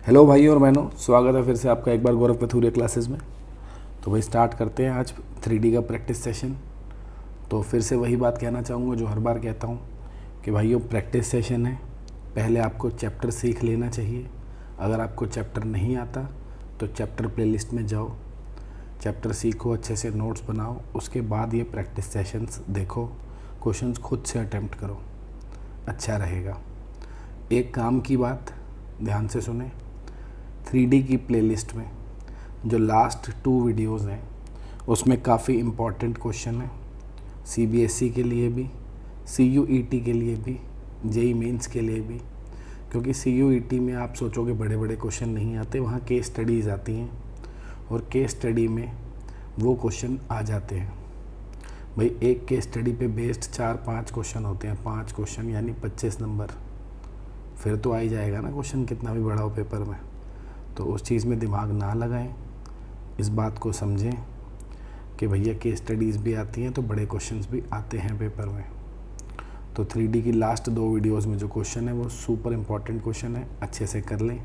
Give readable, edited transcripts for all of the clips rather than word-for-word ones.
Hello भाई और बहनों, स्वागत है फिर से आपका एक बार गौरव कथूरिया क्लासेस में। तो भाई स्टार्ट करते हैं आज 3D का प्रैक्टिस सेशन। तो फिर से वही बात कहना चाहूँगा जो हर बार कहता हूँ कि भाइयों प्रैक्टिस सेशन है, पहले आपको चैप्टर सीख लेना चाहिए। अगर आपको चैप्टर नहीं आता तो चैप्टर प्लेलिस्ट में जाओ, चैप्टर सीखो, अच्छे से नोट्स बनाओ, उसके बाद ये प्रैक्टिस सेशंस देखो, क्वेश्चंस खुद से अटेम्प्ट करो, अच्छा रहेगा। एक काम की बात ध्यान से सुने, 3D की प्लेलिस्ट में जो लास्ट 2 वीडियोज़ हैं उसमें काफ़ी इम्पॉर्टेंट क्वेश्चन है, CBSE के लिए भी, CUET के लिए भी, JEE मेंस के लिए भी। क्योंकि CUET में आप सोचोगे बड़े बड़े क्वेश्चन नहीं आते, वहाँ केस स्टडीज़ आती हैं और केस स्टडी में वो क्वेश्चन आ जाते हैं। भाई एक केस स्टडी पे बेस्ड 4-5 क्वेश्चन होते हैं, 5 क्वेश्चन यानी 25 नंबर। फिर तो आ ही जाएगा ना क्वेश्चन, कितना भी बड़ा हो पेपर में। तो उस चीज़ में दिमाग ना लगाएं, इस बात को समझें कि भैया केस स्टडीज़ भी आती हैं तो बड़े क्वेश्चंस भी आते हैं पेपर में। तो 3D की लास्ट 2 वीडियोस में जो क्वेश्चन है वो सुपर इम्पॉर्टेंट क्वेश्चन है, अच्छे से कर लें।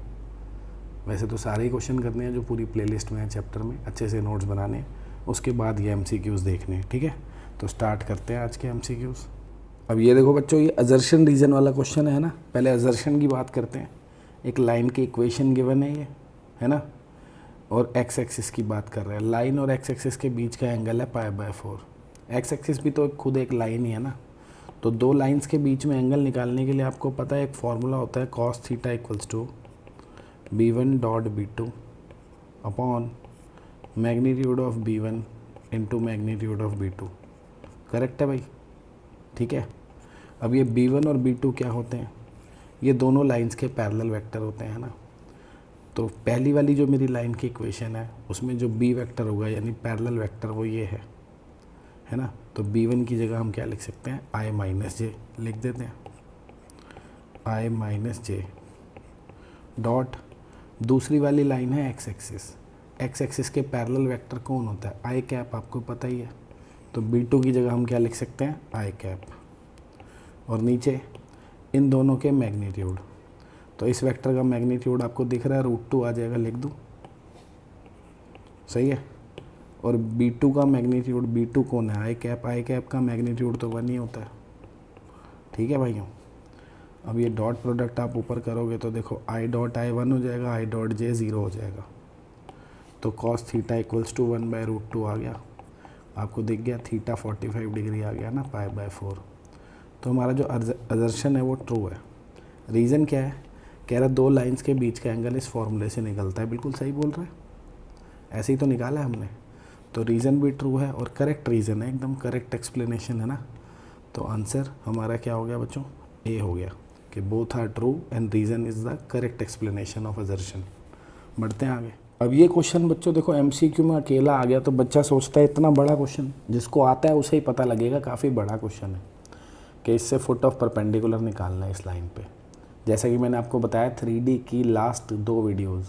वैसे तो सारे ही क्वेश्चन करने हैं जो पूरी प्लेलिस्ट में है चैप्टर में, अच्छे से नोट्स बनाने हैं, उसके बाद ये MCQs देखने हैं, ठीक है। तो स्टार्ट करते हैं आज के MCQs। अब ये देखो बच्चों, ये अजर्शन रीजन वाला क्वेश्चन है ना। पहले अजर्शन की बात करते हैं। एक लाइन की इक्वेशन गिवन है ये, है ना, और एक्स एक्सिस की बात कर रहे हैं। लाइन और एक्स एक्सिस के बीच का एंगल है π/4। एक्स एक्सिस भी तो खुद एक लाइन ही है ना। तो 2 लाइंस के बीच में एंगल निकालने के लिए आपको पता है एक फॉर्मूला होता है, cos θ = B1 dot B2 upon magnitude of B1 into magnitude of B2। Correct है भाई, ठीक है। अब ये B1 और B2 क्या होते हैं? ये दोनों लाइंस के पैरेलल वेक्टर होते हैं ना। तो पहली वाली जो मेरी लाइन की इक्वेशन है उसमें जो B वेक्टर होगा यानी पैरेलल वेक्टर वो ये है ना। तो B1 की जगह हम क्या लिख सकते हैं, I-J लिख देते हैं, I-J डॉट दूसरी वाली लाइन है एक्स एक्सिस। एक्स एक्सिस के पैरेलल वेक्टर कौन होता है, आई कैप, आपको पता ही है। तो B2 की जगह हम क्या लिख सकते हैं, आई कैप, और नीचे इन दोनों के मैग्नीट्यूड। तो इस वेक्टर का मैग्नीट्यूड आपको दिख रहा है, √2 आ जाएगा, लिख दूँ, सही है। और B2 का मैग्नीट्यूड, B2 कौन है, आई कैप, आई कैप का मैग्नीट्यूड तो 1 ही होता है, ठीक है भाइयों। अब ये डॉट प्रोडक्ट आप ऊपर करोगे तो देखो I डॉट I 1 हो जाएगा, I डॉट J 0 हो जाएगा। तो cos θ = 1/√2 आ गया, आपको दिख गया। थीटा 45 डिग्री आ गया ना, π/4। तो हमारा जो अजर्शन है वो ट्रू है। रीज़न क्या है, कह रहा 2 लाइंस के बीच का एंगल इस फॉर्मूले से निकलता है। बिल्कुल सही बोल रहा है, ऐसे ही तो निकाला है हमने। तो रीज़न भी ट्रू है और करेक्ट रीज़न है, एकदम करेक्ट एक्सप्लेनेशन है ना। तो आंसर हमारा क्या हो गया बच्चों, ए हो गया कि both are true and reason is the correct explanation of assertion. बढ़ते हैं आगे। अब ये क्वेश्चन बच्चों देखो MCQ में अकेला आ गया तो बच्चा सोचता है इतना बड़ा क्वेश्चन, जिसको आता है उसे ही पता लगेगा काफ़ी बड़ा क्वेश्चन है कि इससे फुट ऑफ परपेंडिकुलर निकालना है इस लाइन पे। जैसा कि मैंने आपको बताया 3D की लास्ट 2 वीडियोज़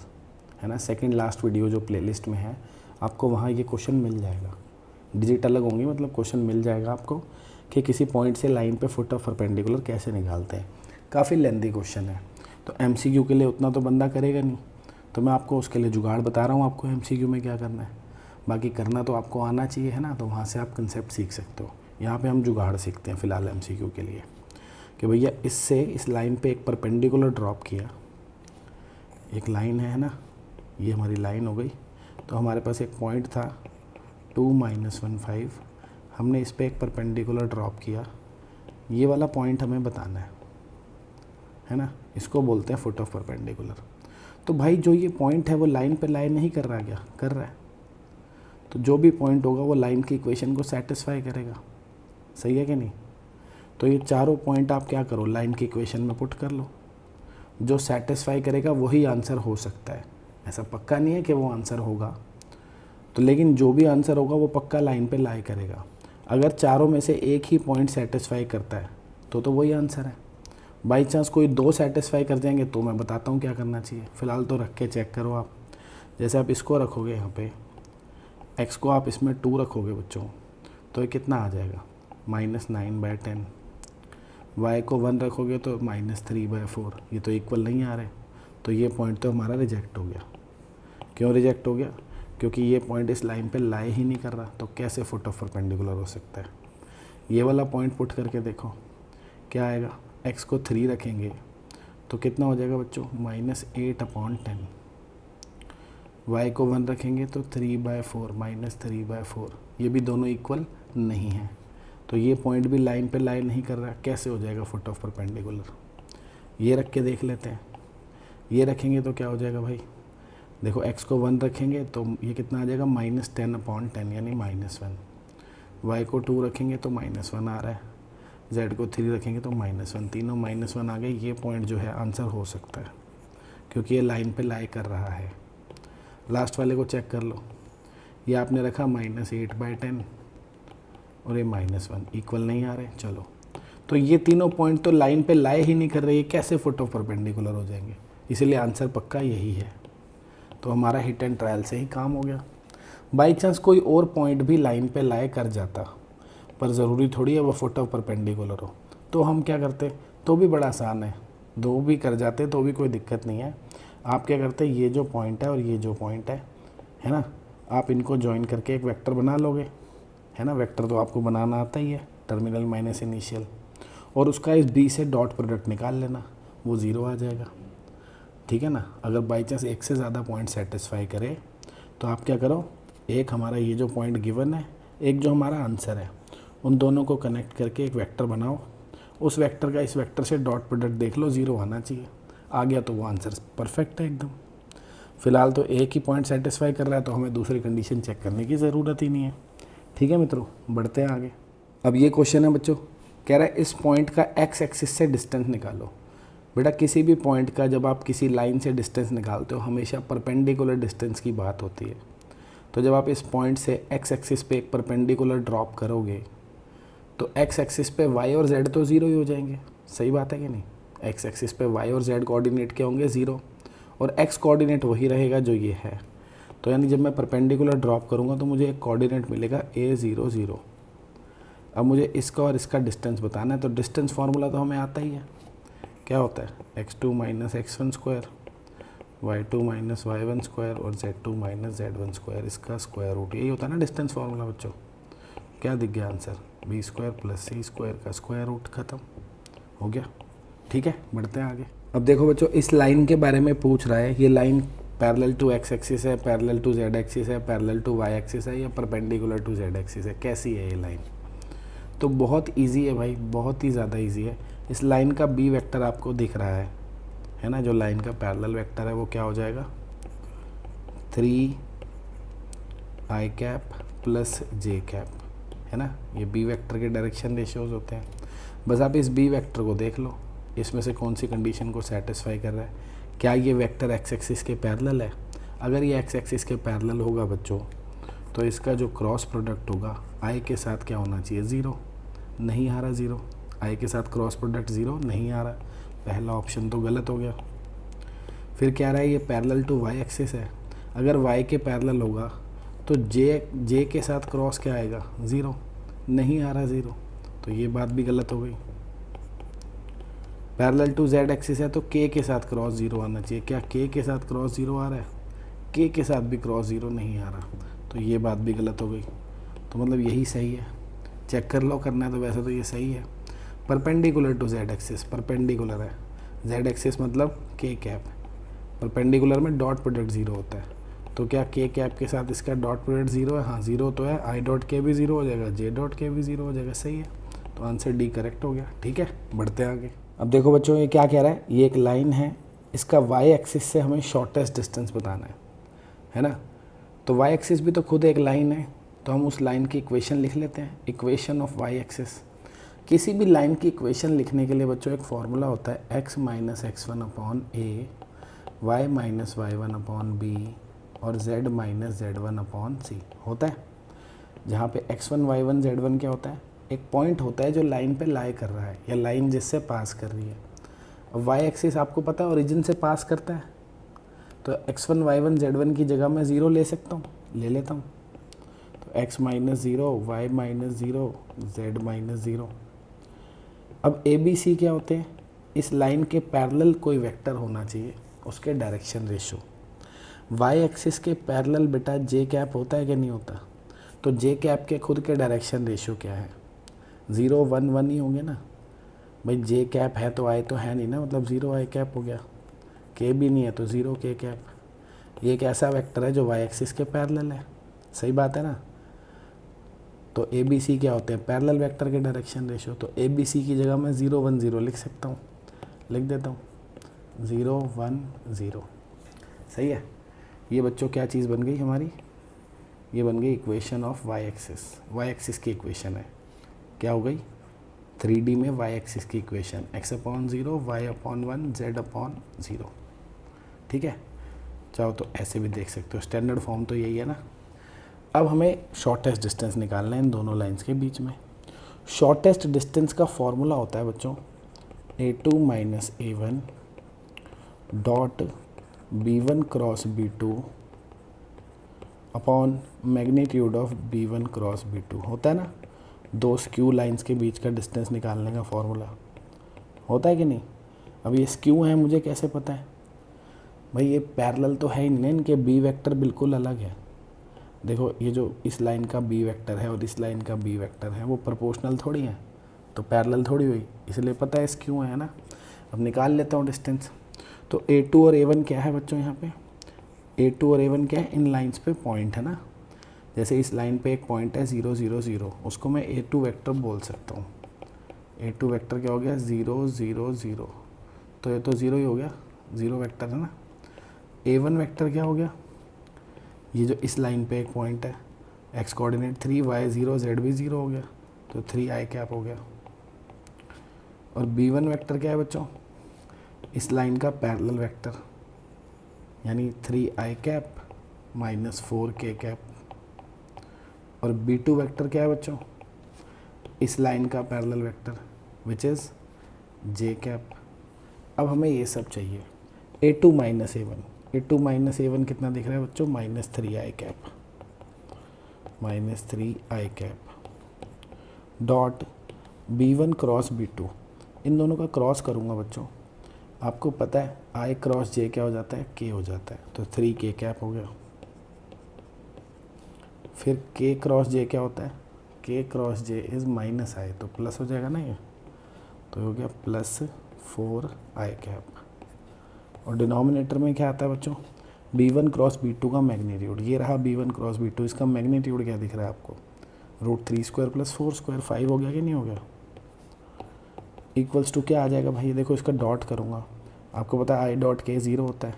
है ना, सेकंड लास्ट वीडियो जो प्लेलिस्ट में है, आपको वहाँ ये क्वेश्चन मिल जाएगा। डिजिट अलग होंगी, मतलब क्वेश्चन मिल जाएगा आपको कि किसी पॉइंट से लाइन पे फुट ऑफ परपेंडिकुलर कैसे निकालते हैं। काफ़ी लेंदी क्वेश्चन है, तो MCQ के लिए उतना तो बंदा करेगा नहीं, तो मैं आपको उसके लिए जुगाड़ बता रहा हूँ आपको MCQ में क्या करना है। बाकी करना तो आपको आना चाहिए, है ना, तो वहाँ से आप कंसेप्ट सीख सकते हो। यहाँ पे हम जुगाड़ सीखते हैं फ़िलहाल MCQ के लिए कि भैया इससे इस लाइन पे एक परपेंडिकुलर ड्रॉप किया, एक लाइन है ना, ये हमारी लाइन हो गई। तो हमारे पास एक पॉइंट था 2 - 1 5, हमने इस पे एक परपेंडिकुलर ड्रॉप किया, ये वाला पॉइंट हमें बताना है ना, इसको बोलते हैं फुट ऑफ परपेंडिकुलर। तो भाई जो ये पॉइंट है वो लाइन पे लाइन नहीं कर रहा, क्या कर रहा है, तो जो भी पॉइंट होगा वो लाइन की इक्वेशन को सेटिस्फाई करेगा, सही है कि नहीं। तो ये चारों पॉइंट आप क्या करो, लाइन की इक्वेशन में पुट कर लो, जो सेटिस्फाई करेगा वही आंसर हो सकता है। ऐसा पक्का नहीं है कि वो आंसर होगा, तो लेकिन जो भी आंसर होगा वो पक्का लाइन पे लाई करेगा। अगर चारों में से एक ही पॉइंट सेटिस्फाई करता है तो वही आंसर है। बाई चांस कोई 2 सेटिस्फाई कर जाएंगे तो मैं बताता हूँ क्या करना चाहिए, फ़िलहाल तो रख के चेक करो आप। जैसे आप इसको रखोगे यहाँ पे, x को आप इसमें 2 रखोगे बच्चों, तो ये कितना आ जाएगा, -9/10। y को 1 रखोगे तो -3/4। ये तो इक्वल नहीं आ रहे, तो ये पॉइंट तो हमारा रिजेक्ट हो गया। क्यों रिजेक्ट हो गया? क्योंकि ये पॉइंट इस लाइन पे लाई ही नहीं कर रहा, तो कैसे फुट ऑफ परपेंडिकुलर हो सकता है? ये वाला पॉइंट पुट करके देखो क्या आएगा। x को 3 रखेंगे तो कितना हो जाएगा बच्चों? -8/10। y को 1 रखेंगे तो 3/4 -3/4। ये भी दोनों इक्वल नहीं है, तो ये पॉइंट भी लाइन पे लाई नहीं कर रहा, कैसे हो जाएगा फुट ऑफ परपेंडिकुलर? ये रख के देख लेते हैं। ये रखेंगे तो क्या हो जाएगा भाई? देखो x को 1 रखेंगे तो ये कितना आ जाएगा? -10/10 यानी -1। y को 2 रखेंगे तो -1 आ रहा है, z को 3 रखेंगे तो -1, तीनों -1 आ गए। ये पॉइंट जो है आंसर हो सकता है, क्योंकि ये लाइन पे लाई कर रहा है। लास्ट वाले को चेक कर लो, ये आपने रखा -8/10 और ये -1, इक्वल नहीं आ रहे। चलो, तो ये तीनों पॉइंट तो लाइन पे लाई ही नहीं कर रहे, कैसे फुट ऑफ परपेंडिकुलर हो जाएंगे? इसलिए आंसर पक्का यही है। तो हमारा हिट एंड ट्रायल से ही काम हो गया। बाई चांस कोई और पॉइंट भी लाइन पे लाई कर जाता, पर ज़रूरी थोड़ी है वो फुट ऑफ परपेंडिकुलर हो, तो हम क्या करते? तो भी बड़ा आसान है, दो भी कर जाते तो भी कोई दिक्कत नहीं है। आप क्या करते? ये जो पॉइंट है और ये जो पॉइंट है ना, आप इनको ज्वाइन करके एक वेक्टर बना लोगे, है ना। वेक्टर तो आपको बनाना आता ही है, टर्मिनल माइनस इनिशियल, और उसका इस बी से डॉट प्रोडक्ट निकाल लेना, वो 0 आ जाएगा, ठीक है ना। अगर बाई चांस एक से ज़्यादा पॉइंट सेटिस्फाई करे तो आप क्या करो, एक हमारा ये जो पॉइंट गिवन है, एक जो हमारा आंसर है, उन दोनों को कनेक्ट करके एक वेक्टर बनाओ। उस वेक्टर का इस वेक्टर से डॉट प्रोडक्ट देख लो, 0 आना चाहिए। आ गया तो वो आंसर परफेक्ट है एकदम। फिलहाल तो एक ही पॉइंट सेटिस्फाई कर रहा है, तो हमें दूसरी कंडीशन चेक करने की ज़रूरत ही नहीं है। ठीक है मित्रों, बढ़ते हैं आगे। अब ये क्वेश्चन है बच्चों, कह रहा है इस पॉइंट का एक्स एक्सिस से डिस्टेंस निकालो। बेटा किसी भी पॉइंट का जब आप किसी लाइन से डिस्टेंस निकालते हो, हमेशा परपेंडिकुलर डिस्टेंस की बात होती है। तो जब आप इस पॉइंट से एक्स एक्सिस पे एक परपेंडिकुलर ड्रॉप करोगे तो एक्स एक्सिस पे वाई और जेड तो 0 ही हो जाएंगे। सही बात है कि नहीं? एक्स एक्सिस पे वाई और जेड कोऑर्डिनेट क्या होंगे? 0, और एक्स कोऑर्डिनेट वही रहेगा जो ये है। तो यानी जब मैं परपेंडिकुलर ड्रॉप करूँगा तो मुझे एक कोऑर्डिनेट मिलेगा a0 0। अब मुझे इसका और इसका डिस्टेंस बताना है, तो डिस्टेंस फार्मूला तो हमें आता ही है। क्या होता है? x2 - x1 square, y2 - y1 square और z2 - z1 स्क्वायर, इसका स्क्वायर रूट। यही होता है ना डिस्टेंस फार्मूला बच्चों। क्या दिख गया आंसर? b² + c² का स्क्वायर रूट, खत्म हो गया। ठीक है, बढ़ते हैं आगे। अब देखो बच्चों, इस लाइन के बारे में पूछ रहा है, ये line parallel to x axis है, पैरेलल टू z एक्सिस है, पैरेलल टू y एक्सिस है, या परपेंडिकुलर टू z एक्सिस है? कैसी है ये लाइन? तो बहुत इजी है भाई, बहुत ही ज़्यादा इजी है। इस लाइन का b वेक्टर आपको दिख रहा है ना, जो लाइन का पैरेलल वेक्टर है वो क्या हो जाएगा? 3i cap plus j cap, है ना। ये b वेक्टर के डायरेक्शन रेशियोज होते हैं। बस आप इस b वेक्टर को देख लो, इसमें से कौन सी कंडीशन को सेटिस्फाई कर रहा है। क्या ये वेक्टर एक्स एक्सिस के पैरेलल है? अगर ये एक्स एक्सिस के पैरेलल होगा बच्चों, तो इसका जो क्रॉस प्रोडक्ट होगा i के साथ क्या होना चाहिए? 0। नहीं आ रहा 0, i के साथ क्रॉस प्रोडक्ट 0 नहीं आ रहा। पहला ऑप्शन तो गलत हो गया। फिर क्या रहा है? ये पैरेलल टू y एक्सिस है। अगर y के पैरेलल होगा तो j के साथ क्रॉस क्या आएगा? 0, नहीं आ रहा 0, तो ये बात भी गलत हो गई। पैरेलल टू z एक्सिस है तो k के साथ क्रॉस 0 आना चाहिए। क्या k के साथ क्रॉस 0 आ रहा है? k के साथ भी क्रॉस 0 नहीं आ रहा, तो ये बात भी गलत हो गई। तो मतलब यही सही है, चेक कर लो, करना है तो वैसे तो ये सही है। Perpendicular to z axis, perpendicular है, z एक्सिस मतलब k कैप, परपेंडिकुलर में डॉट प्रोडक्ट 0 होता है। तो क्या k कैप के साथ इसका डॉट प्रोडक्ट 0 है? हाँ 0 तो है। i डॉट k भी 0 हो जाएगा, j डॉट k भी 0 हो जाएगा। सही है, तो आंसर डी करेक्ट हो गया। ठीक है, बढ़ते हैं आगे। अब देखो बच्चों, ये क्या कह रहा है? ये एक लाइन है, इसका y एक्सिस से हमें शॉर्टेस्ट डिस्टेंस बताना है ना। तो y एक्सिस भी तो खुद एक लाइन है, तो हम उस लाइन की इक्वेशन लिख लेते हैं, इक्वेशन ऑफ y एक्सिस। किसी भी लाइन की इक्वेशन लिखने के लिए बच्चों एक फार्मूला होता है, x - x1/a, y - y1/b और z - z1/c होता है। जहाँ पे x1 y1 z1 क्या होता है? एक पॉइंट होता है जो लाइन पे लाई कर रहा है, या लाइन जिससे पास कर रही है। अब y एक्सिस आपको पता है ओरिजिन से पास करता है, तो x1 y1 z1 की जगह मैं 0 ले सकता हूँ, ले लेता हूँ। तो x - 0, y - 0, z - 0। अब a b c क्या होते हैं? इस लाइन के पैरेलल कोई वेक्टर होना चाहिए, उसके डायरेक्शन रेशो। वाई एक्सिस के पैरेलल बेटा जे कैप होता है कि नहीं होता, तो जे कैप के खुद के डायरेक्शन रेशो क्या है, 0 1 1 ही होंगे ना भाई। जे कैप है तो आई तो है नहीं ना, मतलब 0 आई कैप हो गया, के भी नहीं है तो 0 के कैप। ये एक ऐसा वेक्टर है जो वाई एक्सिस के पैरेलल है, सही बात है ना। तो ए बी सी क्या होते हैं, पैरेलल वेक्टर के डायरेक्शन रेशो। तो ए बी सी की जगह मैं 0 1 0 लिख सकता हूँ, लिख देता हूँ 0 1 0, सही है। ये बच्चों क्या चीज़ बन गई हमारी, ये बन गई equation of y axis. Y axis की इक्वेशन है, क्या हो गई 3D में वाई एक्सिस की इक्वेशन, x/0 y/1 z/0, ठीक है। चाहो तो ऐसे भी देख सकते हो, स्टैंडर्ड फॉर्म तो यही है ना। अब हमें शॉर्टेस्ट डिस्टेंस निकालना है इन दोनों लाइंस के बीच में। शॉर्टेस्ट डिस्टेंस का फॉर्मूला होता है बच्चों a2 minus a1 dot b1 cross b2 upon magnitude of b1 cross b2, होता है ना। दो स्क्यू लाइंस के बीच का डिस्टेंस निकालने का फॉर्मूला होता है कि नहीं। अब ये स्क्यू है, मुझे कैसे पता है भाई, ये पैरेलल तो है ही नहीं, इनके बी वेक्टर बिल्कुल अलग है। देखो ये जो इस लाइन का बी वेक्टर है और इस लाइन का बी वेक्टर है वो प्रोपोर्शनल थोड़ी है, तो पैरेलल थोड़ी हुई, इसलिए पता है स्क्यू है ना। अब निकाल लेता हूँ डिस्टेंस। तो a2 और a1 क्या है बच्चों, यहाँ पे a2 और a1 क्या है, इन लाइंस पे पॉइंट है ना। जैसे इस लाइन पे एक पॉइंट है 0 0 0, उसको मैं a2 वेक्टर बोल सकता हूँ। a2 वेक्टर क्या हो गया 0 0 0, तो ये तो 0 ही हो गया, 0 वेक्टर है ना। a1 वेक्टर क्या हो गया, ये जो इस लाइन पे एक पॉइंट है, x कोऑर्डिनेट 3 y 0 z भी 0 हो गया, तो 3 आई कैप हो गया। और b1 वेक्टर क्या है बच्चों, इस लाइन का पैरेलल वेक्टर, यानी 3 आई कैप माइनस 4 के कैप। और b2 वेक्टर क्या है बच्चों, इस लाइन का parallel vector which is J cap. अब हमें ये सब चाहिए। a2 minus a1, a2 minus a1 कितना दिख रहा है बच्चों, minus 3 i cap, minus 3 i cap dot b1 cross b2। इन दोनों का क्रॉस करूँगा बच्चों, आपको पता है आई क्रॉस जे क्या हो जाता है, के हो जाता है, तो 3 के कैप हो गया। फिर के क्रॉस जे क्या होता है, के क्रॉस जे इज़ माइनस आई, तो प्लस हो जाएगा ना ये, तो हो गया प्लस 4 आई कैप। और डिनोमिनेटर में क्या आता है बच्चों, b1 क्रॉस b2 का मैग्नीट्यूड, ये रहा b1 क्रॉस b2, इसका मैग्नीट्यूड क्या दिख रहा है आपको, √3² प्लस 4² 5 हो गया कि नहीं हो गया। इक्वल्स टू क्या आ जाएगा भाई, देखो इसका डॉट करूँगा, आपको पता है आई डॉट के 0 होता है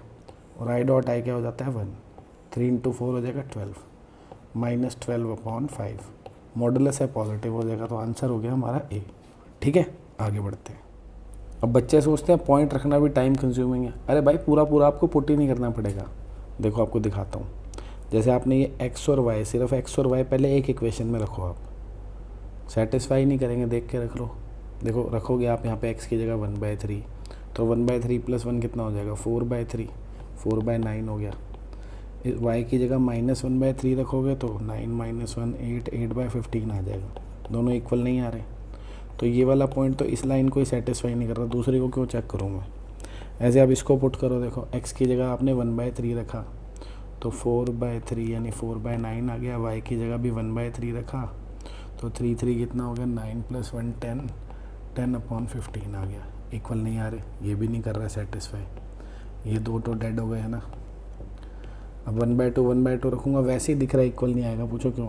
और आई डॉट आई क्या हो जाता है 1, 3 × 4 हो जाएगा 12, माइनस 12/5, मॉडुलस है पॉजिटिव हो जाएगा, तो आंसर हो गया हमारा ए। ठीक है, आगे बढ़ते हैं। अब बच्चे सोचते हैं पॉइंट रखना भी टाइम कंज्यूमिंग है। अरे भाई पूरा पूरा आपको पुट ही नहीं करना पड़ेगा। देखो आपको दिखाता हूँ, जैसे आपने ये x और y, सिर्फ x और y पहले एक इक्वेशन में रखो, आप सेटिस्फाई नहीं करेंगे, देख के रख लो। देखो रखोगे आप यहाँ पे x की जगह 1/3, तो 1/3 + 1 कितना हो जाएगा 4/3, 4/9 हो गया। y की जगह -1/3 रखोगे तो 9 - 1 8, 8/15 आ जाएगा। दोनों इक्वल नहीं आ रहे, तो ये वाला पॉइंट तो इस लाइन को ही सेटिस्फाई नहीं कर रहा, दूसरी को क्यों चेक करूँ मैं। ऐसे आप इसको पुट करो, देखो x की जगह आपने 1/3 रखा तो 4/3 यानी 4/9 आ गया। y की जगह भी 1/3 रखा तो 3 3 कितना हो गया 9 + 1 10, 10/15 आ गया। इक्वल नहीं आ रहे, ये भी नहीं कर रहा है सेटिस्फाई, ये दो तो डेड हो गए है ना। अब 1/2 1/2 रखूँगा, वैसे ही दिख रहा है इक्वल नहीं आएगा, पूछो क्यों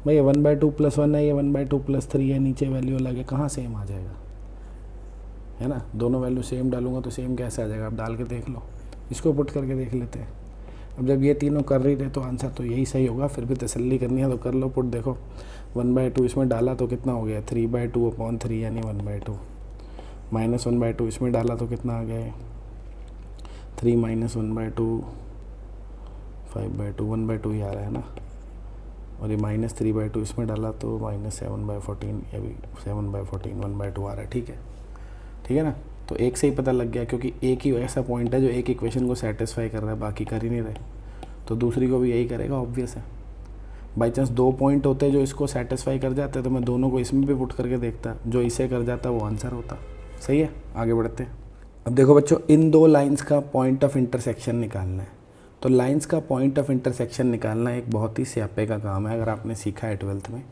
भाई। ये 1/2 + 1 है, ये 1/2 + 3 है, नीचे वैल्यू अलग है, कहाँ सेम आ जाएगा, है ना। दोनों वैल्यू सेम डालूंगा तो सेम कैसे आ जाएगा, आप डाल के देख लो, इसको पुट करके देख लेते हैं। अब जब ये तीनों कर रही थे तो आंसर तो यही सही होगा, फिर भी तसल्ली करनी है तो कर लो पुट। देखो 1/2 इसमें डाला तो कितना हो गया 3/2/3 यानी 1/2, -1/2 इसमें डाला तो कितना आ गया 3 - 1/2 5/2, 1/2 ही आ रहा है ना। और ये -3/2 इसमें डाला तो -7/14, ये भी 7/14 1/2 आ रहा है। ठीक है ना। तो एक से ही पता लग गया, क्योंकि एक ही ऐसा पॉइंट है जो एक इक्वेशन को सेटिस्फाई कर रहा है, बाकी कर ही नहीं रहे, तो दूसरी को भी यही करेगा, ऑब्वियस है। बाई चांस 2 पॉइंट होते जो इसको सेटिस्फाई कर जाते तो मैं दोनों को इसमें भी पुट करके देखता, जो इसे कर जाता वो आंसर होता। सही है, आगे बढ़ते हैं। अब देखो बच्चों, इन दो लाइंस का पॉइंट ऑफ इंटरसेक्शन निकालना है। तो लाइंस का पॉइंट ऑफ इंटरसेक्शन निकालना एक बहुत ही स्यापे का काम है। अगर आपने सीखा है 12th में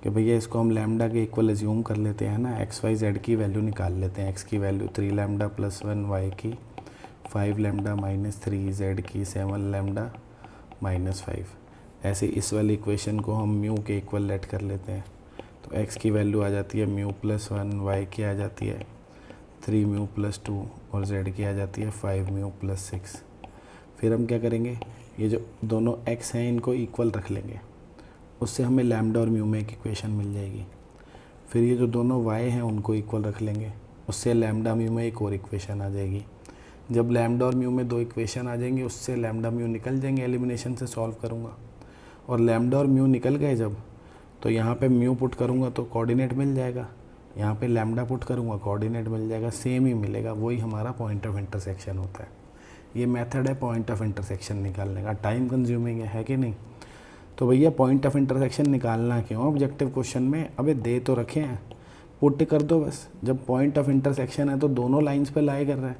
कि भैया इसको हम लैम्डा के इक्वल एज्यूम कर लेते हैं ना, एक्स वाई जेड की वैल्यू निकाल लेते हैं। एक्स की वैल्यू 3 लैम्डा प्लस 1, वाई की 5 लैम्डा माइनस 3, जेड की 7 लैम्डा माइनस 5। ऐसे इस वाली इक्वेशन को हम म्यू के इक्वल लेट कर लेते हैं। तो एक्स की वैल्यू आ जाती है म्यू प्लस 1, वाई की आ जाती है 3 म्यू प्लस 2 और जेड की आ जाती है 5 म्यू प्लस 6। फिर हम क्या करेंगे, ये जो दोनों एक्स हैं इनको इक्वल रख लेंगे, उससे हमें लैम्डा और म्यू में एक इक्वेशन मिल जाएगी। फिर ये जो दोनों वाई हैं उनको इक्वल रख लेंगे, उससे लैम्डा म्यू में एक और इक्वेशन आ जाएगी। जब लैम्डा और म्यू में दो इक्वेशन आ जाएंगे, उससे लैम्डा म्यू निकल जाएंगे, एलिमिनेशन से सॉल्व करूँगा। और लैम्डा और म्यू निकल गए जब, तो यहाँ पे म्यू पुट करूँगा तो कोऑर्डिनेट मिल जाएगा, यहाँ पे लैम्डा पुट करूँगा कोऑर्डिनेट मिल जाएगा, सेम ही मिलेगा। वही हमारा पॉइंट ऑफ इंटरसेक्शन होता है। ये मेथड है पॉइंट ऑफ इंटरसेक्शन निकालने का। टाइम कंज्यूमिंग है कि नहीं? तो भैया पॉइंट ऑफ इंटरसेक्शन निकालना क्यों ऑब्जेक्टिव क्वेश्चन में? अबे दे तो रखे हैं, पुट कर दो बस। जब पॉइंट ऑफ इंटरसेक्शन है तो दोनों लाइंस पे लाई कर रहा है,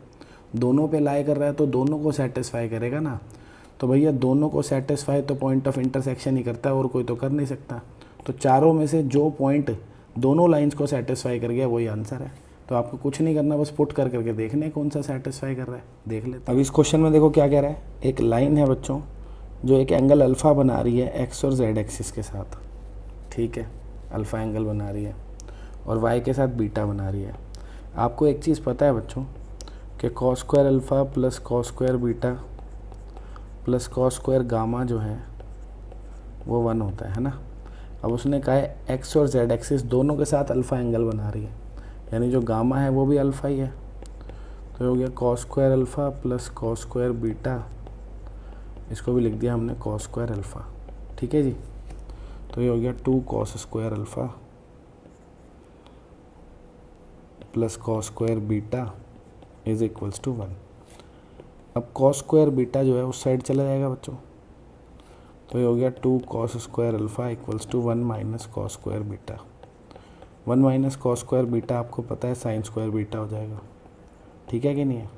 दोनों पे लाई कर रहा है तो दोनों को सेटिस्फाई करेगा ना। तो भैया दोनों को सेटिस्फाई तो पॉइंट ऑफ इंटरसेक्शन ही करता है, और कोई तो कर नहीं सकता। तो चारों में से जो पॉइंट दोनों लाइंस को सेटिस्फाई कर गया वही आंसर है। तो आपको कुछ नहीं करना, बस पुट कर करके देखने कौन सा सेटिस्फाई कर रहा है, देख लेते। अब इस क्वेश्चन में देखो क्या कह रहा है। एक लाइन है बच्चों जो एक एंगल अल्फ़ा बना रही है एक्स और जेड एक्सिस के साथ, ठीक है, अल्फ़ा एंगल बना रही है, और वाई के साथ बीटा बना रही है। आपको एक चीज़ पता है बच्चों कि cos square alpha plus cos square beta plus cos square gamma जो है वो 1 होता है ना। अब उसने कहा है एक्स और जेड एक्सिस दोनों के साथ अल्फ़ा एंगल बना रही है, यानी जो गामा है वो भी अल्फ़ा ही है। तो हो गया cos square alpha plus cos square beta, इसको भी लिख दिया हमने कॉस स्क्वायर अल्फ़ा, ठीक है जी। तो ये हो गया 2 cos square alpha plus cos square beta is equals to 1। अब कॉस स्क्वायर बीटा जो है उस साइड चला जाएगा बच्चों, तो ये हो गया 2 cos square alpha equals to 1 minus cos square beta. 1 minus cos square beta आपको पता है साइन स्क्वायर बीटा हो जाएगा, ठीक है कि नहीं है?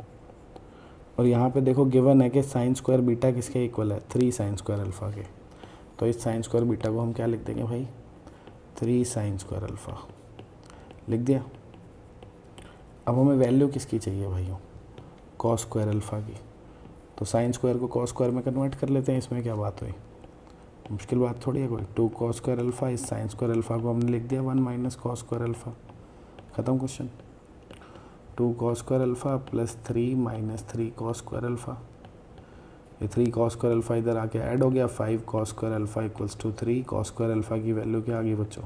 और यहाँ पे देखो गिवन है कि साइन स्क्वायर बीटा किसके इक्वल है, 3 साइन स्क्वायर अल्फ़ा के। तो इस साइन स्क्वायर बीटा को हम क्या लिख देंगे भाई, 3 साइन स्क्वायर अल्फ़ा लिख दिया। अब हमें वैल्यू किसकी चाहिए भाइयों, कॉस स्क्वायर अल्फ़ा की। तो साइन स्क्वायर को कॉस स्क्वायर में कन्वर्ट कर लेते हैं, इसमें क्या बात हुई, मुश्किल बात थोड़ी है कोई। 2 कॉस स्क्वायर अल्फ़ा, इस साइन स्क्वायर अल्फ़ा को हमने लिख दिया 1 माइनस कॉस स्क्वायर अल्फ़ा, ख़त्म question. 2 cos square alpha plus 3 minus 3 cos square alpha, ये 3 कॉस स्क्वायर अल्फ़ा इधर आके ऐड हो गया, 5 cos square alpha equals to 3। Cos square alpha की वैल्यू क्या आ गई बच्चों,